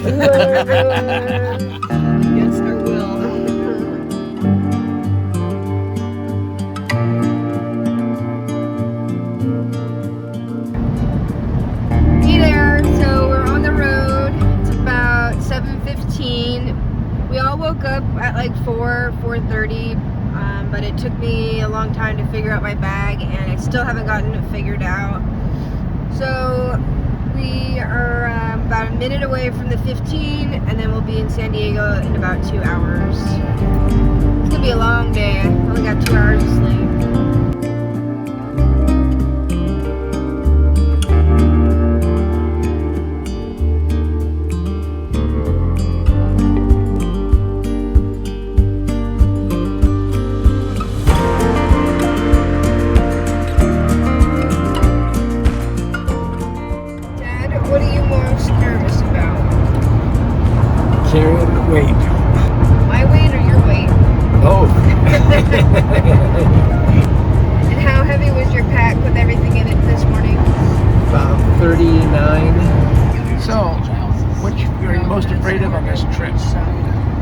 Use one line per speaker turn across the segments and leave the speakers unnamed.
Hello, everyone. Against our will. Hey there. So we're on the road. It's about 7:15. We all woke up at like 4:30, but it took me a long time to figure out my bag, and I still haven't gotten it figured out. So we are about a minute away from the 15, and then we'll be in San Diego in about 2 hours. It's gonna be a long day. I only got 2 hours of sleep.
Carrying the weight.
My weight or your weight?
Oh.
And how heavy was your pack with everything in it this morning?
About 39. So, what you're most afraid of on this trip?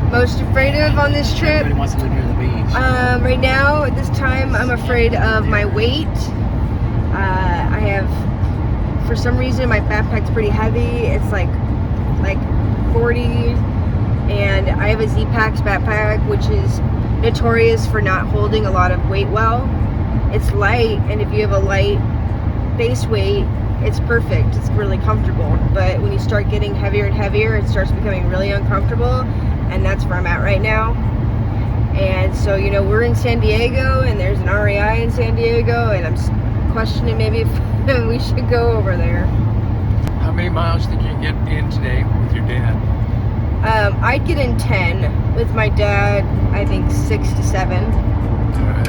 Most afraid of on this trip?
Everybody wants to live near the beach.
Right now, at this time, I'm afraid of my weight. I have, for some reason, my backpack's pretty heavy. It's like 40. And I have a Z-Packs backpack, which is notorious for not holding a lot of weight well. It's light, and if you have a light base weight, it's perfect. It's really comfortable. But when you start getting heavier and heavier, it starts becoming really uncomfortable, and that's where I'm at right now. And so, you know, we're in San Diego, and there's an REI in San Diego, and I'm questioning maybe if we should go over there.
How many miles think you can get in today with your dad?
I'd get in 10. With my dad, I think 6 to 7.
All right.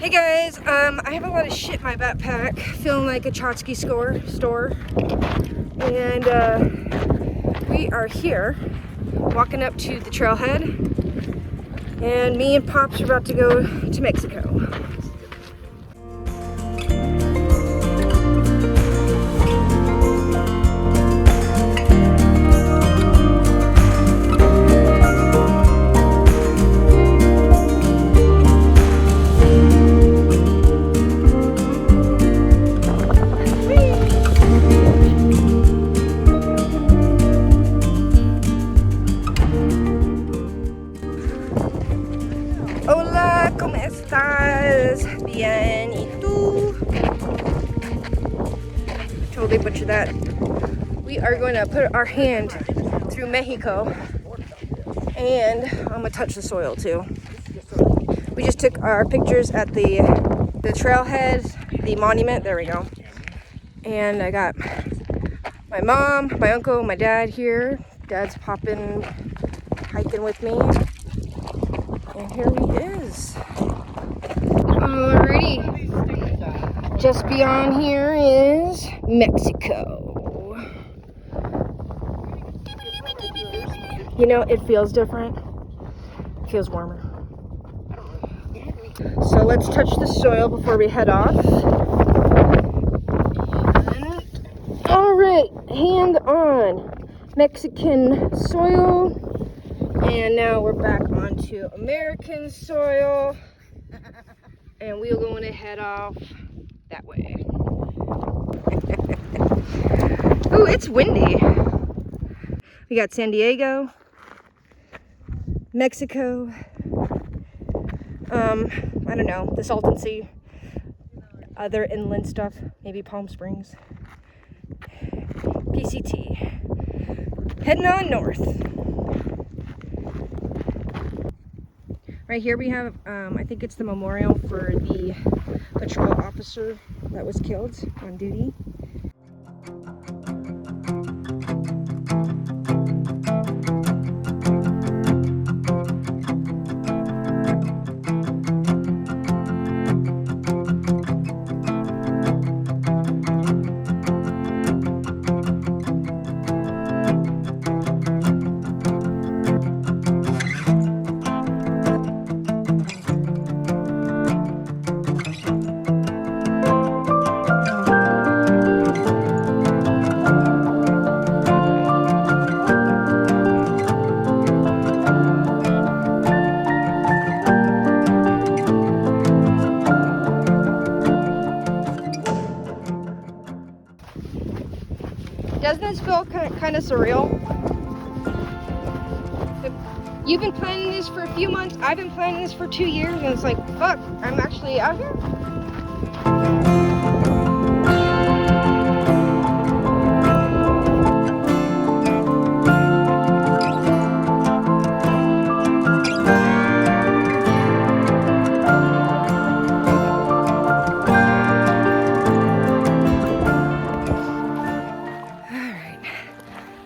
Hey guys, I have a lot of shit in my backpack, feeling like a Trotsky store, and we are here, walking up to the trailhead, and me and Pops are about to go to Mexico. Hola, ¿cómo estás? Bien, ¿y tú? Totally butchered that. We are going to put our hand through Mexico, and I'm gonna touch the soil too. We just took our pictures at the trailhead, the monument. There we go. And I got my mom, my uncle, my dad here. Dad's hiking with me. And here he is. Alrighty. Just beyond here is Mexico. You know, it feels different. It feels warmer. So let's touch the soil before we head off. Alright, hand on Mexican soil. And now we're back onto American soil, and we're going to head off that way. Ooh, it's windy. We got San Diego, Mexico, I don't know, the Salton Sea, other inland stuff, maybe Palm Springs, PCT. Heading on north. Right here we have, I think it's the memorial for the patrol officer that was killed on duty. kind of surreal. You've been planning this for a few months. I've been planning this for 2 years, and it's like, fuck, I'm actually out here.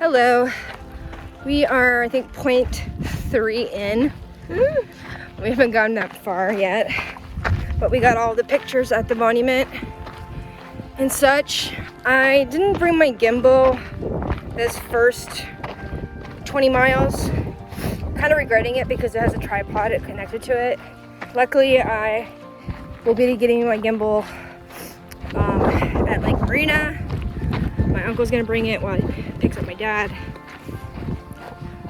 Hello, we are, I think, 0.3 in. We haven't gotten that far yet, but we got all the pictures at the monument and such. I didn't bring my gimbal this first 20 miles. Kind of regretting it because it has a tripod connected to it. Luckily, I will be getting my gimbal at Lake Marina. My uncle's gonna bring it while he picks up my dad.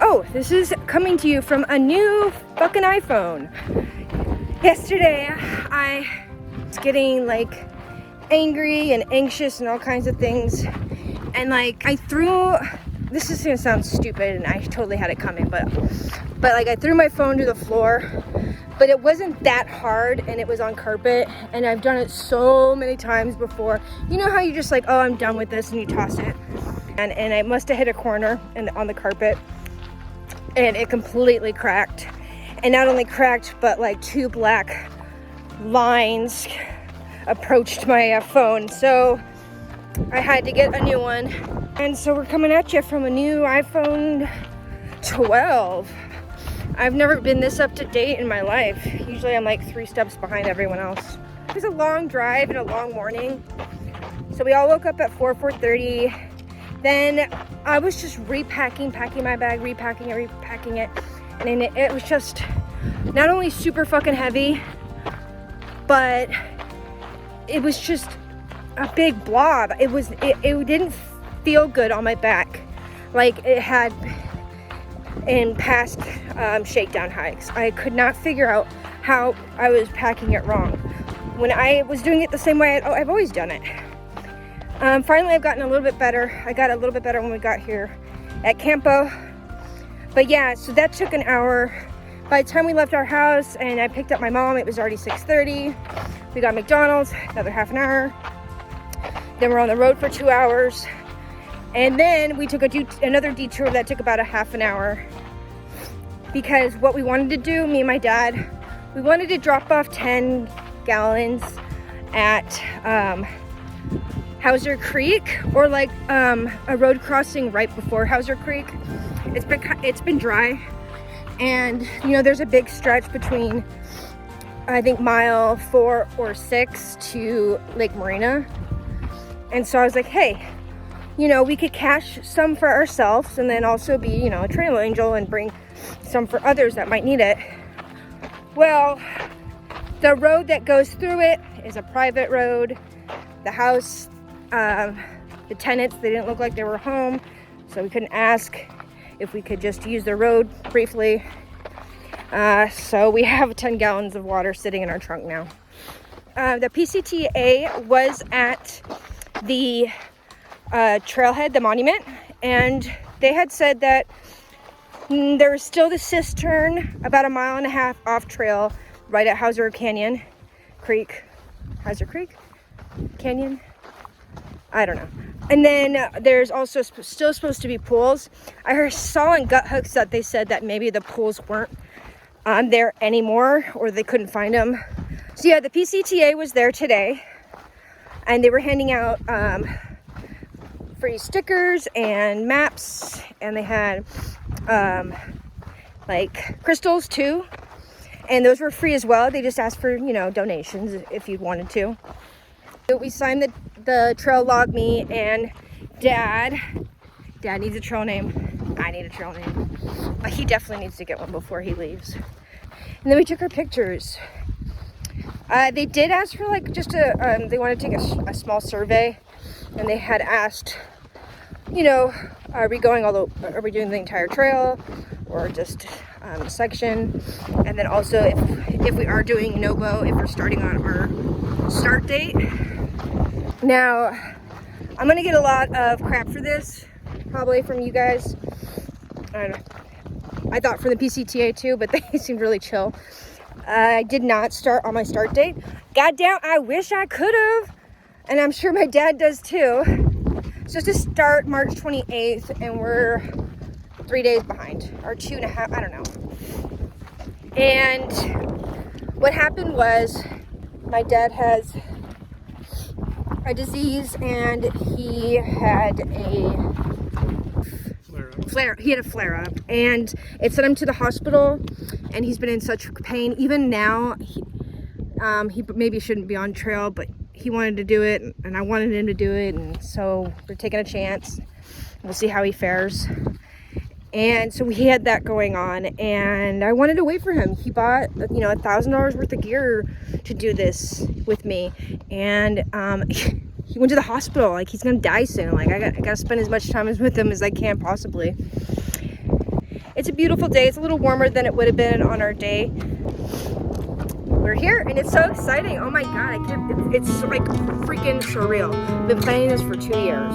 Oh, this is coming to you from a new fucking iPhone. Yesterday, I was getting like angry and anxious and all kinds of things. And like this is gonna sound stupid and I totally had it coming, but like I threw my phone to the floor, but it wasn't that hard and it was on carpet, and I've done it so many times before. You know how you just like, oh, I'm done with this, and you toss it. And I must have hit a corner on the carpet, and it completely cracked. And not only cracked, but like 2 black lines approached my phone. So I had to get a new one. And so we're coming at you from a new iPhone 12. I've never been this up to date in my life. Usually I'm like 3 steps behind everyone else. It was a long drive and a long morning. So we all woke up at 4:30. Then I was just packing my bag, repacking it. And it was just not only super fucking heavy, but it was just a big blob. It didn't feel good on my back like it had in past shakedown hikes. I could not figure out how I was packing it wrong when I was doing it the same way I've always done it. Finally, I've gotten a little bit better. I got a little bit better when we got here at Campo. But yeah, so that took an hour. By the time we left our house and I picked up my mom, it was already 6:30. We got McDonald's, another half an hour. Then we're on the road for 2 hours. And then we took another detour that took about a half an hour. Because what we wanted to do, me and my dad, we wanted to drop off 10 gallons at Hauser Creek, or like a road crossing right before Hauser Creek. It's been dry, and you know there's a big stretch between I think mile 4 or 6 to Lake Marina. And so I was like, hey, you know, we could cash some for ourselves and then also be, you know, a trail angel and bring some for others that might need it. Well, the road that goes through it is a private road. The house, the tenants, they didn't look like they were home, so we couldn't ask if we could just use the road briefly. So we have 10 gallons of water sitting in our trunk now. The PCTA was at the trailhead, the monument, and they had said that there was still the cistern about 1.5 miles off trail right at Hauser Canyon Creek. Hauser Creek? Canyon? I don't know. And then there's also still supposed to be pools. I saw in gut hooks that they said that maybe the pools weren't there anymore, or they couldn't find them. So yeah, the PCTA was there today, and they were handing out free stickers and maps, and they had like crystals too, and those were free as well. They just asked for, you know, donations if you wanted to. So we signed the trail log, me and Dad needs a trail name. I need a trail name, but he definitely needs to get one before he leaves. And then we took our pictures. They did ask for like just they wanted to take a small survey, and they had asked, you know, are we doing the entire trail or just a section? And then also if we are doing Nobo, if we're starting on our start date. Now, I'm gonna get a lot of crap for this probably from you guys. I don't know. I thought from the PCTA too, but they seemed really chill. I did not start on my start date. Goddamn, I wish I could have. And I'm sure my dad does too. So to start March 28th, and we're 3 days behind, or 2.5, I don't know. And what happened was my dad has a disease, and he had a flare up, and it sent him to the hospital, and he's been in such pain. Even now, he maybe shouldn't be on trail, but he wanted to do it, and I wanted him to do it, and so we're taking a chance. We'll see how he fares. And so he had that going on, and I wanted to wait for him. He bought, you know, $1,000 worth of gear to do this with me, and he went to the hospital. Like, he's gonna die soon. Like, I gotta spend as much time with him as I can possibly. It's a beautiful day. It's a little warmer than it would have been on our day. We're here, and it's so exciting. Oh my god, it's like freaking surreal. I've been planning this for 2 years.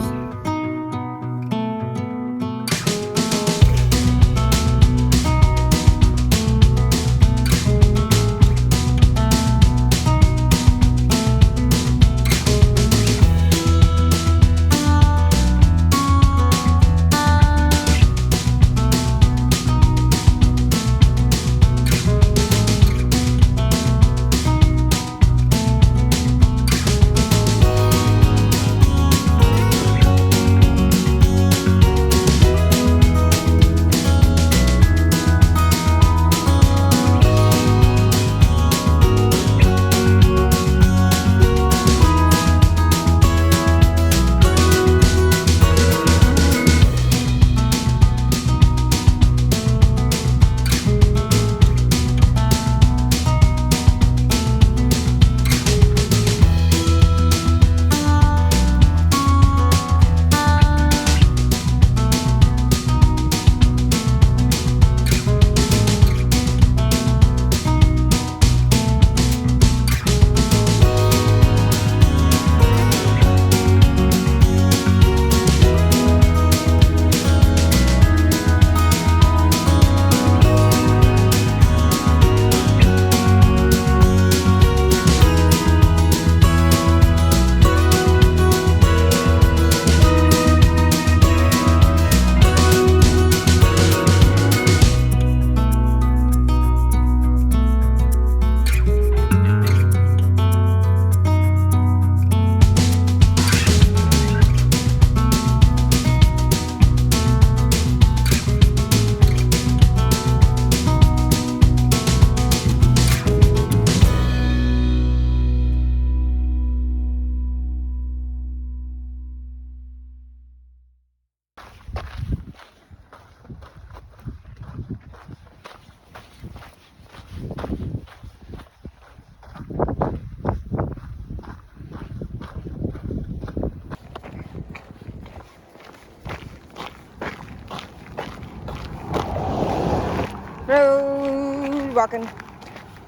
Road walking.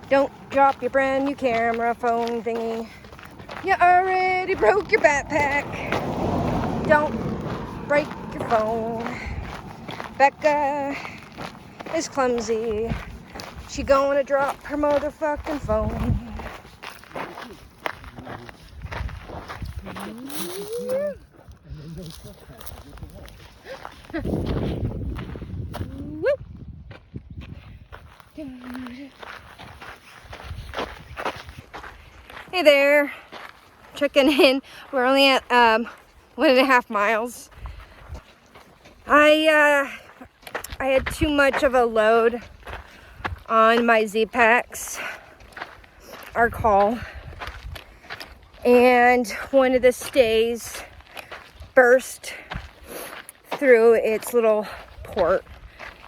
Don't drop your brand new camera phone thingy. You already broke your backpack. Don't break your phone. Becca is clumsy. She gonna drop her motherfucking phone. Woo. Hey there, checking in. We're only at 1.5 miles. I had too much of a load on my Z-Packs, our call, and one of the stays burst through its little port,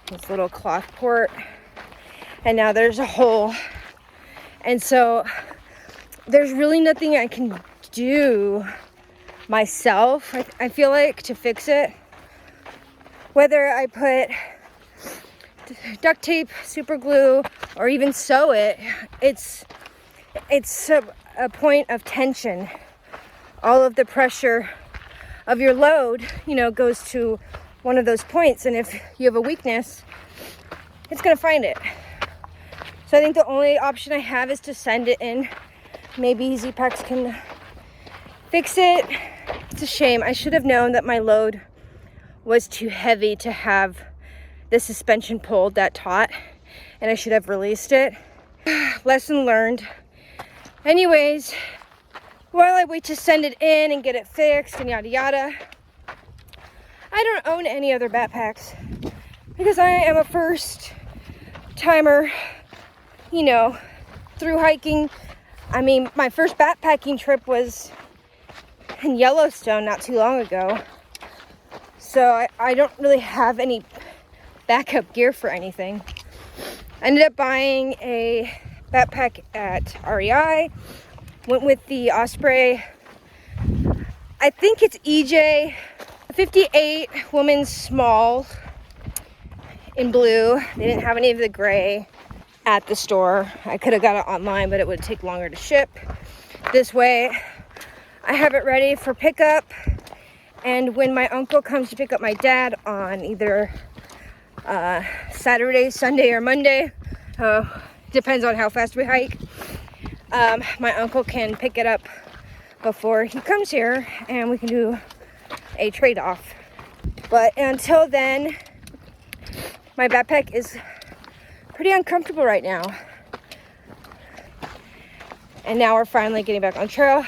this little cloth port, and now there's a hole, and so there's really nothing I can do myself, I feel like, to fix it. Whether I put duct tape, super glue, or even sew it, it's a point of tension. All of the pressure of your load, you know, goes to one of those points, and if you have a weakness, it's gonna find it. So I think the only option I have is to send it in. Maybe Z-Packs can fix it. It's a shame. I should have known that my load was too heavy to have the suspension pulled that taut, and I should have released it. Lesson learned. Anyways, while I wait to send it in and get it fixed and yada yada, I don't own any other backpacks because I am a first timer, you know, through hiking. I mean, my first backpacking trip was in Yellowstone not too long ago. So I don't really have any backup gear for anything. I ended up buying a backpack at REI. Went with the Osprey. I think it's EJ 58 woman's small in blue. They didn't have any of the gray at the store. I could have got it online, but it would take longer to ship. This way, I have it ready for pickup. And when my uncle comes to pick up my dad on either Saturday, Sunday, or Monday, depends on how fast we hike, my uncle can pick it up before he comes here and we can do a trade-off. But until then, my backpack is pretty uncomfortable right now. And now we're finally getting back on trail.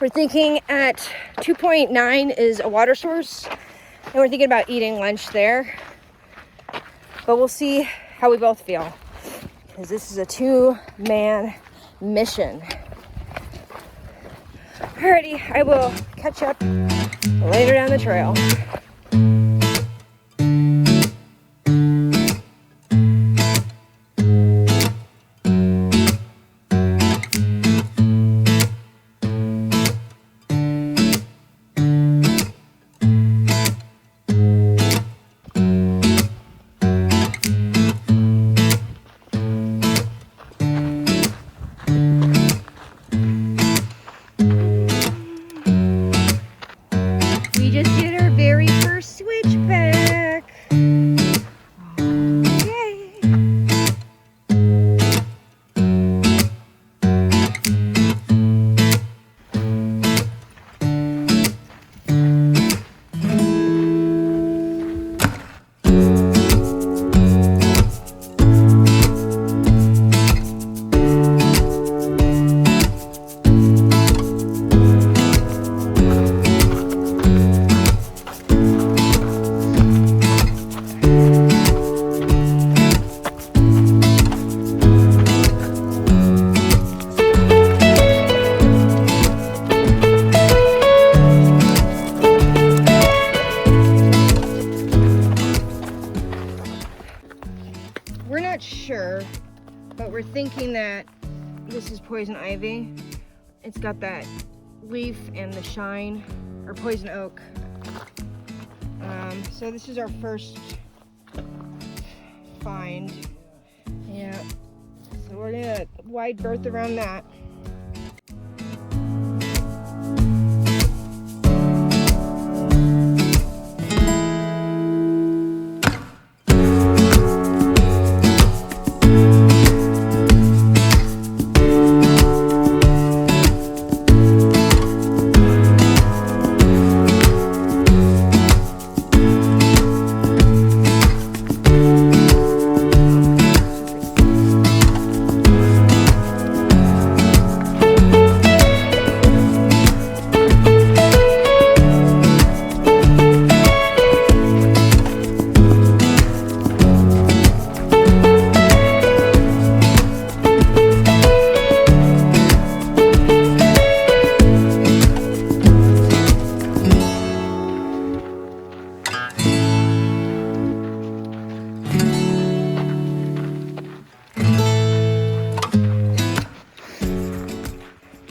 We're thinking at 2.9 is a water source, and we're thinking about eating lunch there. But we'll see how we both feel, because this is a two-man mission. Alrighty, I will catch up later down the trail. We're not sure, but we're thinking that this is poison ivy. It's got that leaf and the shine, or poison oak. So this is our first find. Yeah, so we're gonna wide berth around that.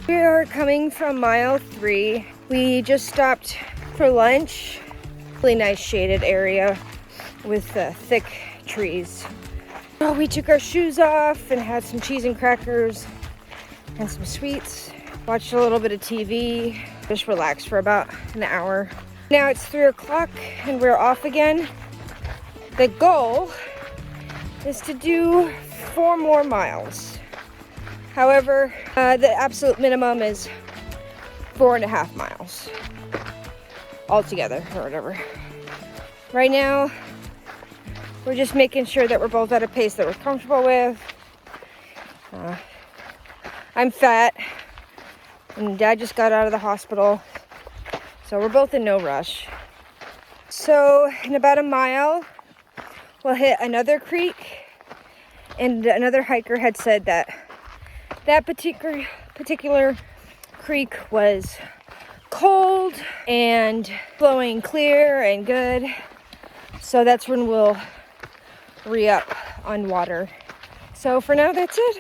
We are coming from mile 3. We just stopped for lunch. Really nice shaded area with thick trees. Oh, we took our shoes off and had some cheese and crackers and some sweets. Watched a little bit of TV. Just relaxed for about an hour. Now it's 3 o'clock and we're off again. The goal is to do 4 more miles. However, the absolute minimum is 4.5 miles altogether or whatever. Right now, we're just making sure that we're both at a pace that we're comfortable with. I'm fat, and Dad just got out of the hospital, so we're both in no rush. So in about a mile, we'll hit another creek, and another hiker had said that that particular creek was cold and flowing clear and good. So that's when we'll re-up on water. So for now, that's it.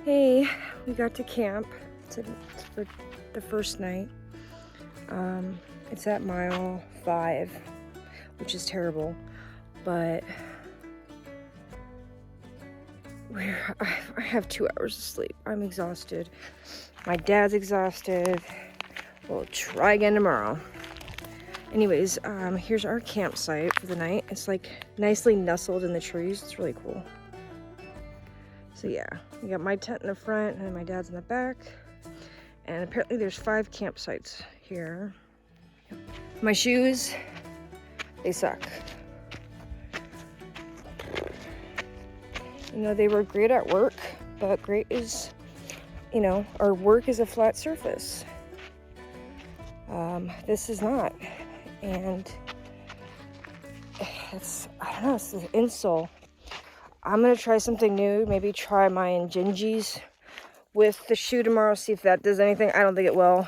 Hey, we got to camp for the first night. It's at mile 5, which is terrible, but I have 2 hours of sleep. I'm exhausted. My dad's exhausted. We'll try again tomorrow. Anyways, here's our campsite for the night. It's like nicely nestled in the trees. It's really cool. So yeah, we got my tent in the front and my dad's in the back. And apparently there's 5 campsites here. My shoes, they suck. You know, they were great at work, but great is, you know, our work is a flat surface. This is not. And it's, I don't know, it's an insole. I'm gonna try something new, maybe try my Injinjis with the shoe tomorrow, see if that does anything. I don't think it will.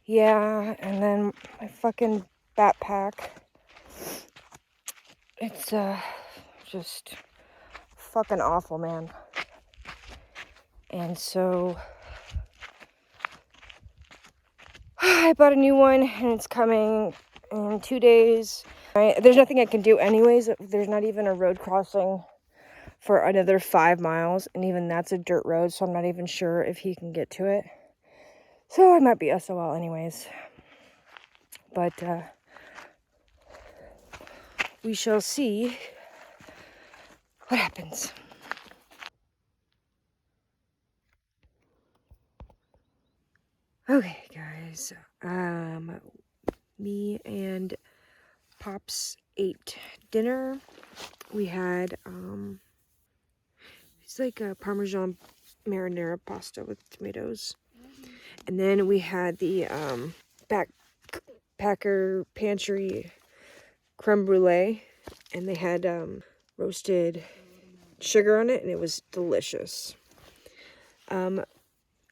Yeah, and then my fucking backpack. It's just fucking awful, man. And so I bought a new one and it's coming in 2 days. Right? There's nothing I can do anyways. There's not even a road crossing for another 5 miles, and even that's a dirt road, so I'm not even sure if he can get to it. So I might be SOL anyways. But we shall see what happens. Okay, guys. Me and Pops ate dinner. We had it's like a Parmesan marinara pasta with tomatoes. And then we had the backpacker pantry creme brulee, and they had roasted sugar on it, and it was delicious.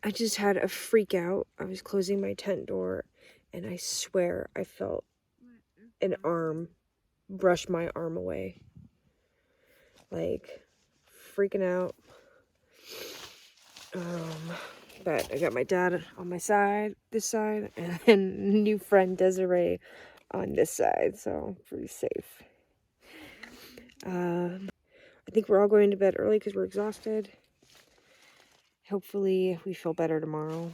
I just had a freak out. I was closing my tent door and I swear I felt an arm brush my arm away. Like, freaking out. But I got my dad on my side, this side, and then new friend Desiree on this side, so pretty safe. I think we're all going to bed early because we're exhausted. Hopefully we feel better tomorrow.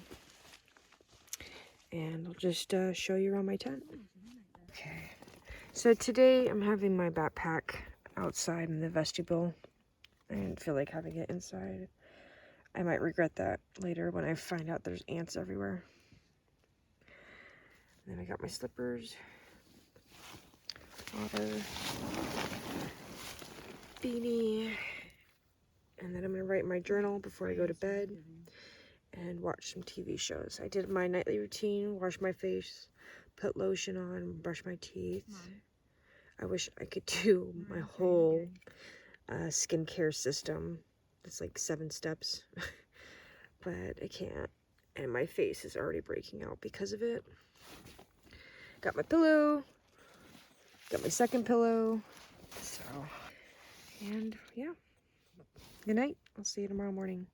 And I'll just show you around my tent. Okay. So today I'm having my backpack outside in the vestibule. I didn't feel like having it inside. I might regret that later when I find out there's ants everywhere. And then I got my slippers, water, beanie, and then I'm gonna write my journal before I go to bed and watch some TV shows. I did my nightly routine, wash my face, put lotion on, brush my teeth. I wish I could do my whole skincare system. It's like 7 steps, but I can't. And my face is already breaking out because of it. Got my pillow, got my second pillow. So, and yeah, good night. I'll see you tomorrow morning.